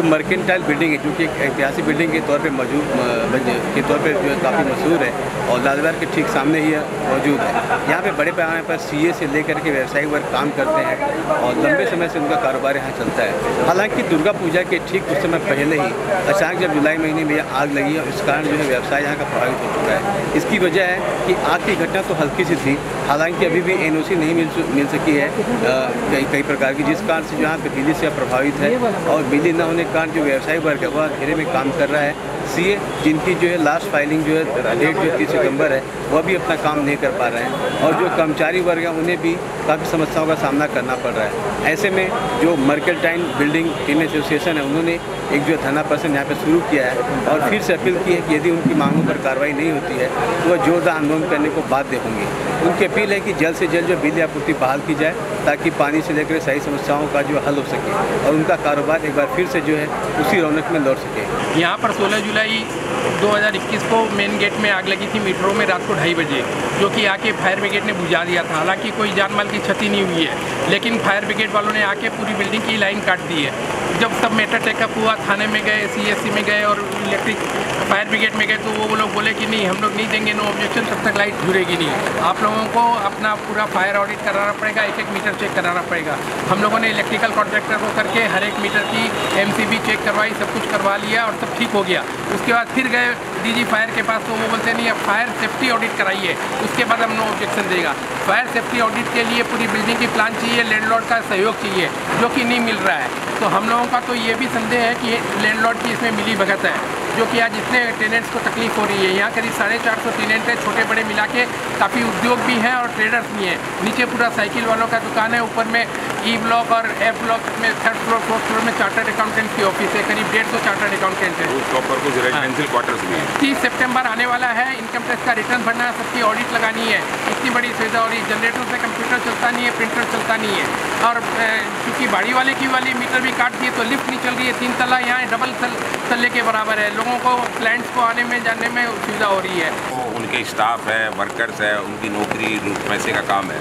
जो mercantile building है, जो कि एक ऐतिहासिक बिल्डिंग के तौर पे के तौर पे जो है काफ़ी मशहूर है और लालबाग के ठीक सामने ही मौजूद है। यहाँ पे बड़े पैमाने पर सीए से लेकर के व्यावसायिक वर्ग काम करते हैं और लंबे समय से उनका कारोबार यहाँ चलता है। हालांकि दुर्गा पूजा के ठीक कुछ समय पहले ही अचानक जब जुलाई महीने में आग लगी और इस कारण जो है व्यवसाय यहाँ का प्रभावित हो चुका है। इसकी वजह है कि आग की घटना तो हल्की सी थी, हालांकि अभी भी एनओसी नहीं मिल सकी है कई प्रकार की, जिस कारण से जो यहाँ पे बिजली से प्रभावित है और बिजली न होने के कारण जो व्यवसायिक वर्ग है वह अंधेरे में काम कर रहा है। सीए जिनकी जो है लास्ट फाइलिंग जो है डेट जो 30 सितंबर है वह भी अपना काम नहीं कर पा रहे हैं और जो कर्मचारी वर्ग है उन्हें भी काफ़ी समस्याओं का सामना करना पड़ रहा है। ऐसे में जो मर्केंटाइल बिल्डिंग टीम एसोसिएशन है उन्होंने एक जो धरना प्रदर्शन यहाँ पे शुरू किया है और फिर से अपील की है कि यदि उनकी मांगों पर कार्रवाई नहीं होती है तो वह जोरदार आंदोलन करने को बाध्य होंगे। उनकी अपील है कि जल्द से जल्द जो बिजली आपूर्ति बहाल की जाए ताकि पानी से लेकर सही समस्याओं का जो हल हो सके और उनका कारोबार एक बार फिर से जो है उसी रौनक में लौट सके। यहाँ पर 16 जुलाई 2021 को मेन गेट में आग लगी थी मीटरों में रात को 2:30 बजे, जो कि आके फायर ब्रिगेड ने बुझा दिया था। हालांकि कोई जान माल की क्षति नहीं हुई है, लेकिन फायर ब्रिगेड वालों ने आके पूरी बिल्डिंग की लाइन काट दी है। जब तब मैटर टेकअप हुआ, थाने में गए, सीएससी में गए और इलेक्ट्रिक फायर ब्रिगेड में गए तो वो लोग बोले कि नहीं, हम लोग नहीं देंगे, नो ऑब्जेक्शन, तब तक लाइट जुड़ेगी नहीं। आप लोगों को अपना पूरा फायर ऑडिट कराना पड़ेगा, एक एक मीटर चेक कराना पड़ेगा। हम लोगों ने इलेक्ट्रिकल कॉन्ट्रैक्टर को करके हर एक मीटर की एमसीबी चेक करवाई, सब कुछ करवा लिया और सब ठीक हो गया। उसके बाद फिर गए डीजी फायर के पास तो वो बोलते नहीं, अब फायर सेफ्टी ऑडिट कराइए, उसके बाद हम नो ऑब्जेक्शन देगा। फायर सेफ्टी ऑडिट के लिए पूरी बिल्डिंग की प्लान चाहिए, लैंडलॉर्ड का सहयोग चाहिए, जो कि नहीं मिल रहा है। तो हम लोगों का तो ये भी संदेह है कि लैंडलॉर्ड की इसमें मिली भगत है, जो कि आज इतने टेनेंट्स को तकलीफ हो रही है। यहाँ करीब 450 टेनेंट है, छोटे बड़े मिला के, काफ़ी उद्योग भी हैं और ट्रेडर्स भी हैं। नीचे पूरा साइकिल वालों का दुकान है, ऊपर में ई ब्लॉक और एफ ब्लॉक में 3rd फ्लोर 4th फ्लोर में चार्टर्ड अकाउंटेंट की ऑफिस है, करीब 150 चार्टर्ड अकाउंटेंट है। कुछ रेजिडेंशियल क्वार्टर्स भी हैं। 30 सितंबर आने वाला है, इनकम टैक्स का रिटर्न भरना है, सबकी ऑडिट लगानी है। इतनी बड़ी सुविधा हो रही है, जनरेटर से कंप्यूटर चलता नहीं है, प्रिंटर चलता नहीं है और क्योंकि बाड़ी वाले की वाली मीटर भी काट दिए तो लिफ्ट नहीं चल रही है, 3 तल्ला यहाँ डबल तल्ले के बराबर है। लोगों को क्लाइंट्स को आने में जाने में सुविधा हो रही है। उनके स्टाफ है, वर्कर्स है, उनकी नौकरी पैसे का काम है।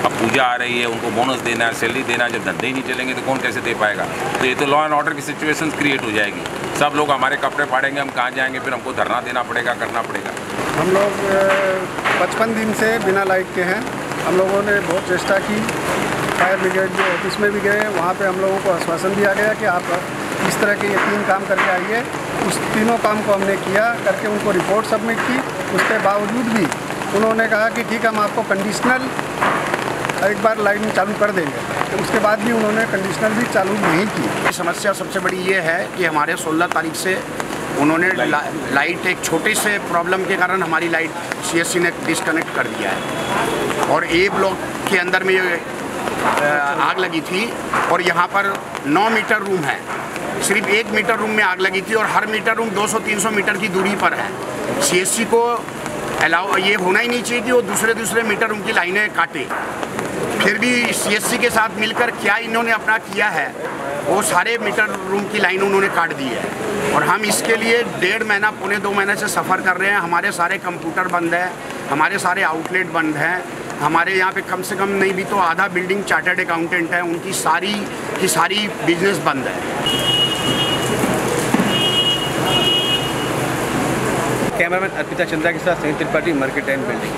अब पूजा आ रही है, उनको बोनस देना है, सैलरी देना है। जब धंधे ही नहीं चलेंगे तो कौन कैसे दे पाएगा? तो ये तो लॉ एंड ऑर्डर की सिचुएशन क्रिएट हो जाएगी। सब लोग हमारे कपड़े फाड़ेंगे, हम कहाँ जाएंगे? फिर हमको धरना देना पड़ेगा, करना पड़ेगा। हम लोग 55 दिन से बिना लाइट के हैं। हम लोगों ने बहुत चेष्टा की, फायर ब्रिगेड जो ऑफिस में भी गए, वहाँ पे हम लोगों को आश्वासन दिया गया कि आप इस तरह के ये 3 काम करके आइए। उस तीनों काम को हमने किया, करके उनको रिपोर्ट सबमिट की। उसके बावजूद भी उन्होंने कहा कि ठीक है, हम आपको कंडीशनल एक बार लाइट चालू कर देंगे, तो उसके बाद भी उन्होंने कंडीशनल भी चालू नहीं की। समस्या सबसे बड़ी ये है कि हमारे 16 तारीख से उन्होंने लाइट एक छोटे से प्रॉब्लम के कारण हमारी लाइट सीएससी ने डिस्कनेक्ट कर दिया है और ए ब्लॉक के अंदर में ये आग लगी थी और यहाँ पर 9 मीटर रूम है। सिर्फ 1 मीटर रूम में आग लगी थी और हर मीटर रूम 200-300 मीटर की दूरी पर है। सीएससी को अलाउ ये होना ही नहीं चाहिए कि वो दूसरे मीटर रूम की लाइनें काटे। फिर भी सीएससी के साथ मिलकर क्या इन्होंने अपना किया है, वो सारे मीटर रूम की लाइन उन्होंने काट दी है और हम इसके लिए 1.5 महीना, पौने 2 महीने से सफ़र कर रहे हैं। हमारे सारे कंप्यूटर बंद है, हमारे सारे आउटलेट बंद हैं। हमारे यहाँ पे कम से कम नहीं भी तो आधा बिल्डिंग चार्टर्ड अकाउंटेंट है, उनकी सारी बिजनेस बंद है। कैमरामैन अर्पिता चंद्रा के साथ संयुक्त त्रिपाठी, मर्केंटाइल बिल्डिंग।